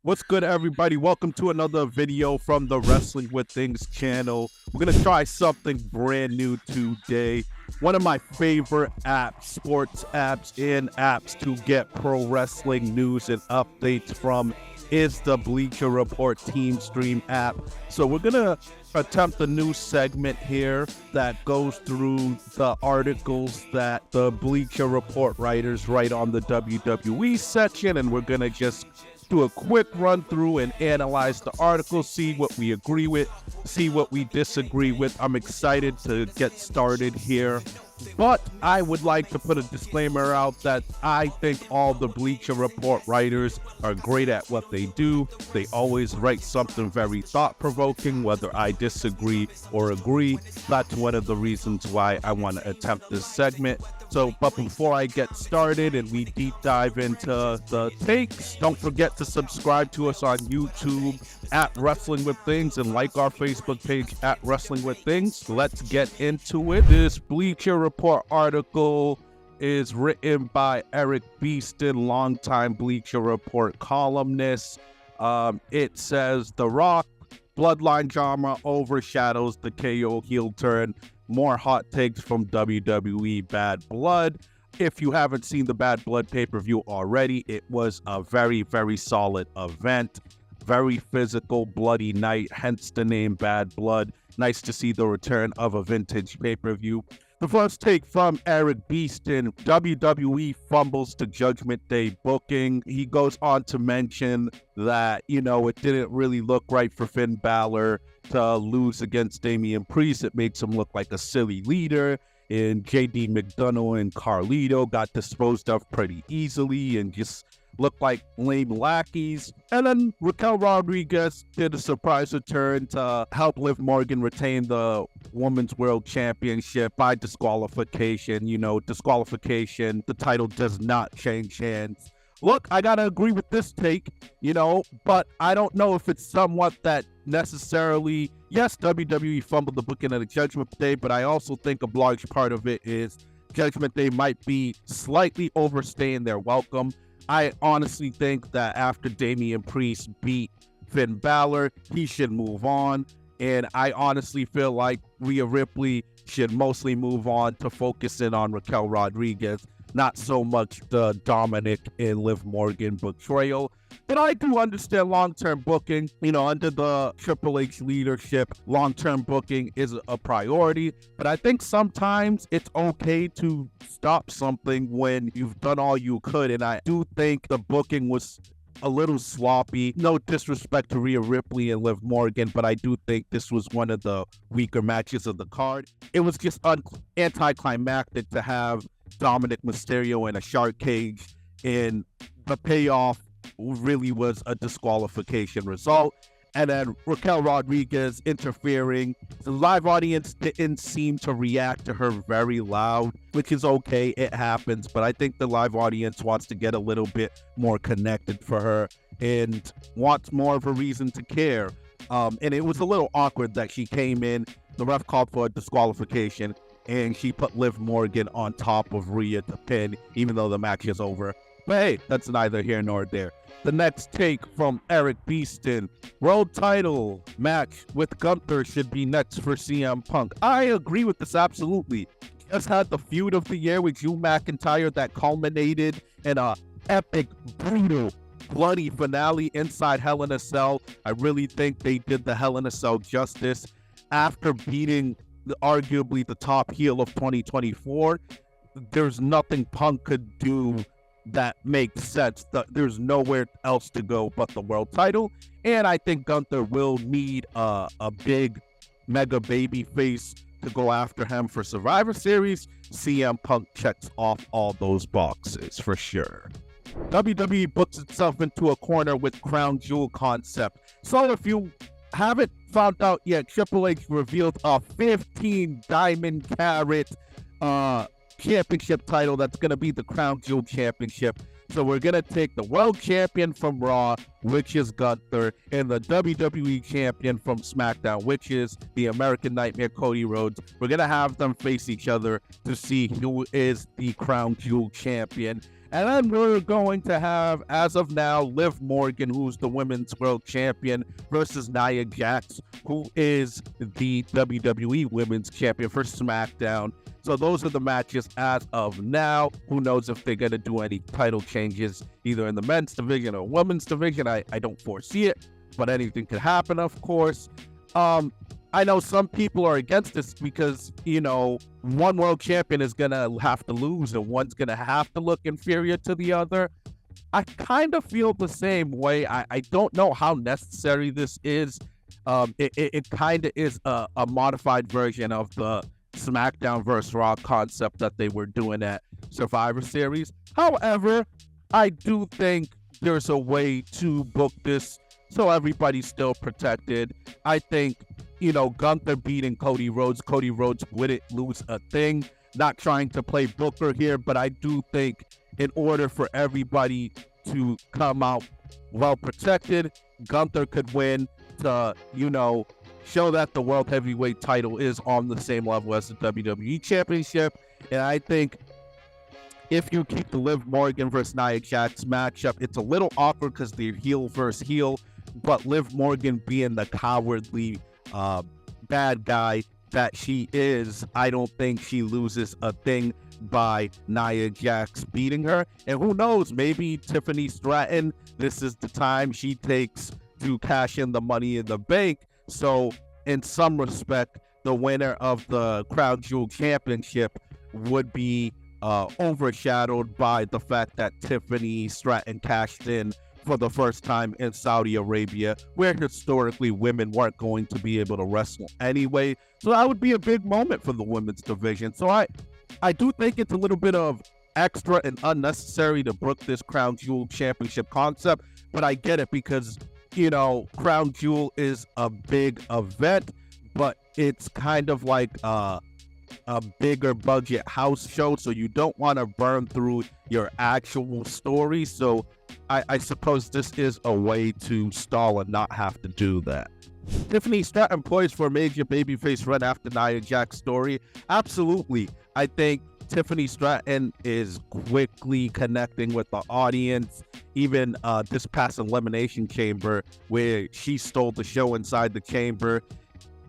What's good, everybody? Welcome to another video from the Wrestling with Things channel. We're going to try something brand new today. One of my favorite apps, sports apps, and apps to get pro wrestling news and updates from is the Bleacher Report Team Stream app. So we're going to attempt a new segment here that goes through the articles that the Bleacher Report writers write on the WWE section, and we're going to just do a quick run through and analyze the article, see what we agree with, see what we disagree with. I'm excited to get started here, but I would like to put a disclaimer out that I think all the Bleacher Report writers are great at what they do. They always write something very thought-provoking, whether I disagree or agree. That's one of the reasons why I want to attempt this segment. But before I get started and we deep dive into the takes, don't forget to subscribe to us on YouTube at Wrestling with Things and like our Facebook page at Wrestling with Things. Let's get into it. This Bleacher Report article is written by Eric Beeston, longtime Bleacher Report columnist. It says, The Rock, Bloodline drama overshadows the KO heel turn. More hot takes from WWE Bad Blood. If you haven't seen the Bad Blood pay-per-view already, it was a very, very solid event. Very physical, bloody night, hence the name Bad Blood. Nice to see the return of a vintage pay-per-view. The first take from Eric Beeston, WWE fumbles to Judgment Day booking. He goes on to mention that, it didn't really look right for Finn Balor to lose against Damian Priest. It makes him look like a silly leader. And JD McDonough and Carlito got disposed of pretty easily and just looked like lame lackeys. And then Raquel Rodriguez did a surprise return to help Liv Morgan retain the Women's World Championship by disqualification. Disqualification, the title does not change hands. Look, I gotta agree with this take, but I don't know if it's somewhat that necessarily, yes, WWE fumbled the booking of the Judgment Day, but I also think a large part of it is Judgment Day might be slightly overstaying their welcome. I honestly think that after Damian Priest beat Finn Balor, he should move on. And I honestly feel like Rhea Ripley should mostly move on to focusing on Raquel Rodriguez, not so much the Dominic and Liv Morgan betrayal. But I do understand long-term booking. Under the Triple H leadership, long-term booking is a priority. But I think sometimes it's okay to stop something when you've done all you could. And I do think the booking was a little sloppy. No disrespect to Rhea Ripley and Liv Morgan, but I do think this was one of the weaker matches of the card. It was just anticlimactic to have Dominic Mysterio in a shark cage, and the payoff really was a disqualification result. And then Raquel Rodriguez interfering. The live audience didn't seem to react to her very loud, which is okay, it happens, but I think the live audience wants to get a little bit more connected for her and wants more of a reason to care. And it was a little awkward that she came in, the ref called for a disqualification, and she put Liv Morgan on top of Rhea to pin, even though the match is over. But hey, that's neither here nor there. The next take from Eric Beeston. World title match with Gunther should be next for CM Punk. I agree with this absolutely. Just had the feud of the year with Drew McIntyre that culminated in a epic, brutal, bloody finale inside Hell in a Cell. I really think they did the Hell in a Cell justice. After beating arguably the top heel of 2024, there's nothing Punk could do that makes sense. There's nowhere else to go but the world title, and I think Gunther will need a big mega baby face to go after him for Survivor Series. CM Punk checks off all those boxes for sure. WWE books itself into a corner with Crown Jewel concept. So if you haven't found out yet, Triple H revealed a 15 diamond carat championship title that's going to be the Crown Jewel Championship. So we're going to take the world champion from Raw, which is Gunther, and the WWE champion from SmackDown, which is the American Nightmare Cody Rhodes. We're going to have them face each other to see who is the Crown Jewel champion. And then we're going to have, as of now, Liv Morgan, who's the women's world champion, versus Nia Jax, who is the WWE women's champion for SmackDown. So those are the matches as of now. Who knows if they're going to do any title changes, either in the men's division or women's division. I don't foresee it, but anything could happen, of course. I know some people are against this because, one world champion is going to have to lose and one's going to have to look inferior to the other. I kind of feel the same way. I don't know how necessary this is. It kind of is a modified version of the SmackDown vs. Raw concept that they were doing at Survivor Series. However, I do think there's a way to book this so everybody's still protected. I think, Gunther beating Cody Rhodes wouldn't lose a thing. Not trying to play Booker here, but I do think in order for everybody to come out well protected, Gunther could win to, show that the World Heavyweight title is on the same level as the WWE Championship. And I think if you keep the Liv Morgan versus Nia Jax matchup, it's a little awkward because they're heel versus heel, but Liv Morgan being the cowardly bad guy that she is, I don't think she loses a thing by Nia Jax beating her. And who knows, maybe Tiffany Stratton, this is the time she takes to cash in the Money in the Bank. So in some respect, the winner of the Crown Jewel Championship would be overshadowed by the fact that Tiffany Stratton cashed in for the first time in Saudi Arabia, where historically women weren't going to be able to wrestle anyway. So that would be a big moment for the women's division. So I do think it's a little bit of extra and unnecessary to book this Crown Jewel Championship concept, but I get it because, Crown Jewel is a big event, but it's kind of like a bigger budget house show, so you don't want to burn through your actual story. So I suppose this is a way to stall and not have to do that. Tiffany Stratton poised for a major babyface run after Nia Jax's story. Absolutely. I think Tiffany Stratton is quickly connecting with the audience. Even this past Elimination Chamber, where she stole the show inside the chamber.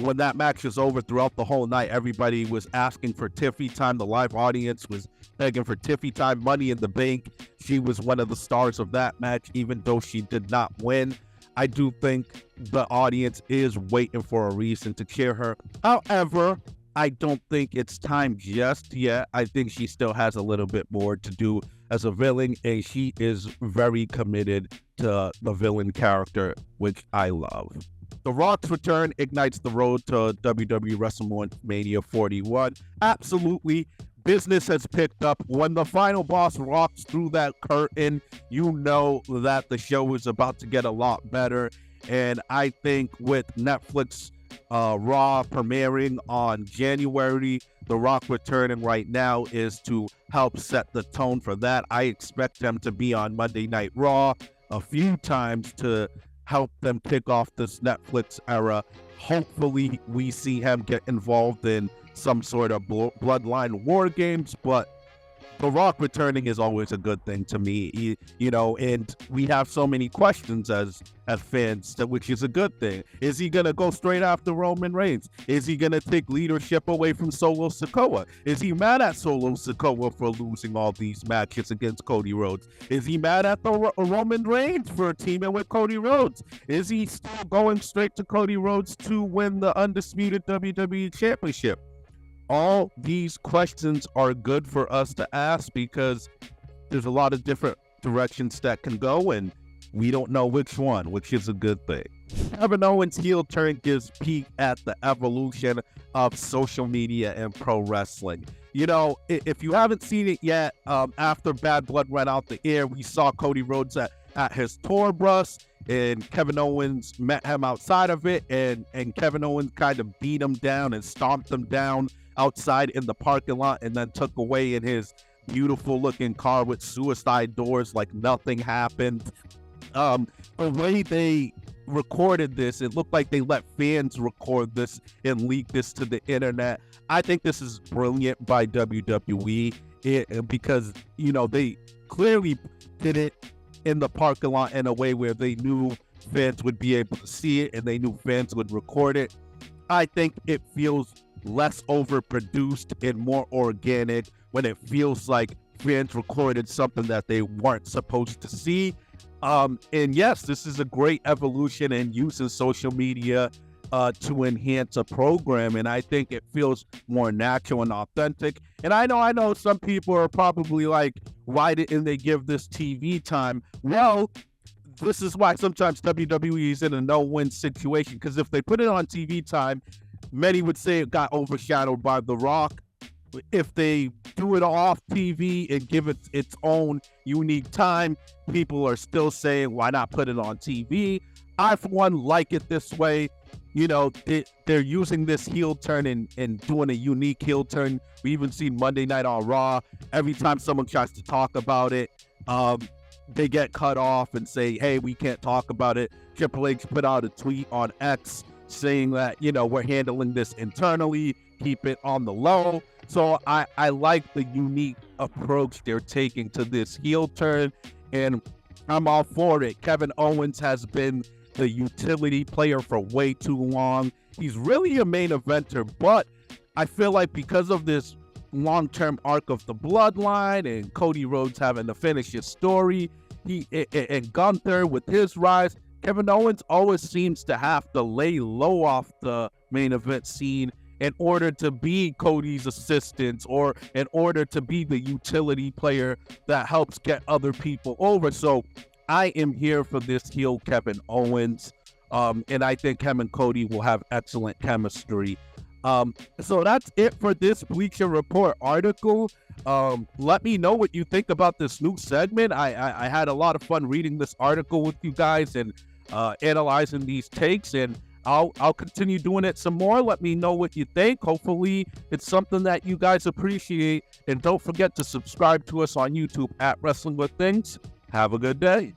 When that match was over, throughout the whole night, everybody was asking for Tiffy time. The live audience was begging for Tiffy time. Money in the Bank. She was one of the stars of that match, even though she did not win. I do think the audience is waiting for a reason to cheer her. However, I don't think it's time just yet. I think she still has a little bit more to do as a villain, and she is very committed to the villain character, which I love. The Rock's return ignites the road to WWE WrestleMania 41. Absolutely, business has picked up. When the final boss walks through that curtain, you know that the show is about to get a lot better. And I think with Netflix Raw premiering on January, The Rock returning right now is to help set the tone for that. I expect them to be on Monday Night Raw a few times to help them kick off this Netflix era. Hopefully we see him get involved in some sort of bloodline war games, but The Rock returning is always a good thing to me, and we have so many questions as fans, which is a good thing. Is he going to go straight after Roman Reigns? Is he going to take leadership away from Solo Sikoa? Is he mad at Solo Sikoa for losing all these matches against Cody Rhodes? Is he mad at the Roman Reigns for teaming with Cody Rhodes? Is he still going straight to Cody Rhodes to win the undisputed WWE Championship? All these questions are good for us to ask because there's a lot of different directions that can go, and we don't know which one, which is a good thing. Kevin Owens' heel turn gives peek at the evolution of social media and pro wrestling. If you haven't seen it yet, after Bad Blood went out the air, we saw Cody Rhodes at his tour bus, and Kevin Owens met him outside of it, and Kevin Owens kind of beat him down and stomped him down outside in the parking lot, and then took away in his beautiful looking car with suicide doors like nothing happened. The way they recorded this, it looked like they let fans record this and leak this to the internet. I think this is brilliant by WWE because they clearly did it in the parking lot in a way where they knew fans would be able to see it and they knew fans would record it. I think it feels less overproduced and more organic when it feels like fans recorded something that they weren't supposed to see. And yes, this is a great evolution in using social media to enhance a program, and I think it feels more natural and authentic. And I know some people are probably like, why didn't they give this TV time? Well, this is why sometimes WWE is in a no-win situation, because if they put it on TV time, many would say it got overshadowed by The Rock. If they do it off TV and give it its own unique time, people are still saying, why not put it on TV? I, for one, like it this way. You know, they're using this heel turn and doing a unique heel turn. We even see Monday Night on Raw. Every time someone tries to talk about it, they get cut off and say, hey, we can't talk about it. Triple H put out a tweet on X saying that, you know, we're handling this internally, keep it on the low. So I like the unique approach they're taking to this heel turn, and I'm all for it. Kevin Owens has been the utility player for way too long. He's really a main eventer, but I feel like because of this long-term arc of the bloodline and Cody Rhodes having to finish his story, and Gunther with his rise, Kevin Owens always seems to have to lay low off the main event scene in order to be Cody's assistant or in order to be the utility player that helps get other people over. So I am here for this heel Kevin Owens, and I think him and Cody will have excellent chemistry. So that's it for this Bleacher Report article. Let me know what you think about this new segment. I had a lot of fun reading this article with you guys and analyzing these takes, and I'll continue doing it some more. Let me know what you think. Hopefully it's something that you guys appreciate, and don't forget to subscribe to us on YouTube at Wrestling with Things. Have a good day.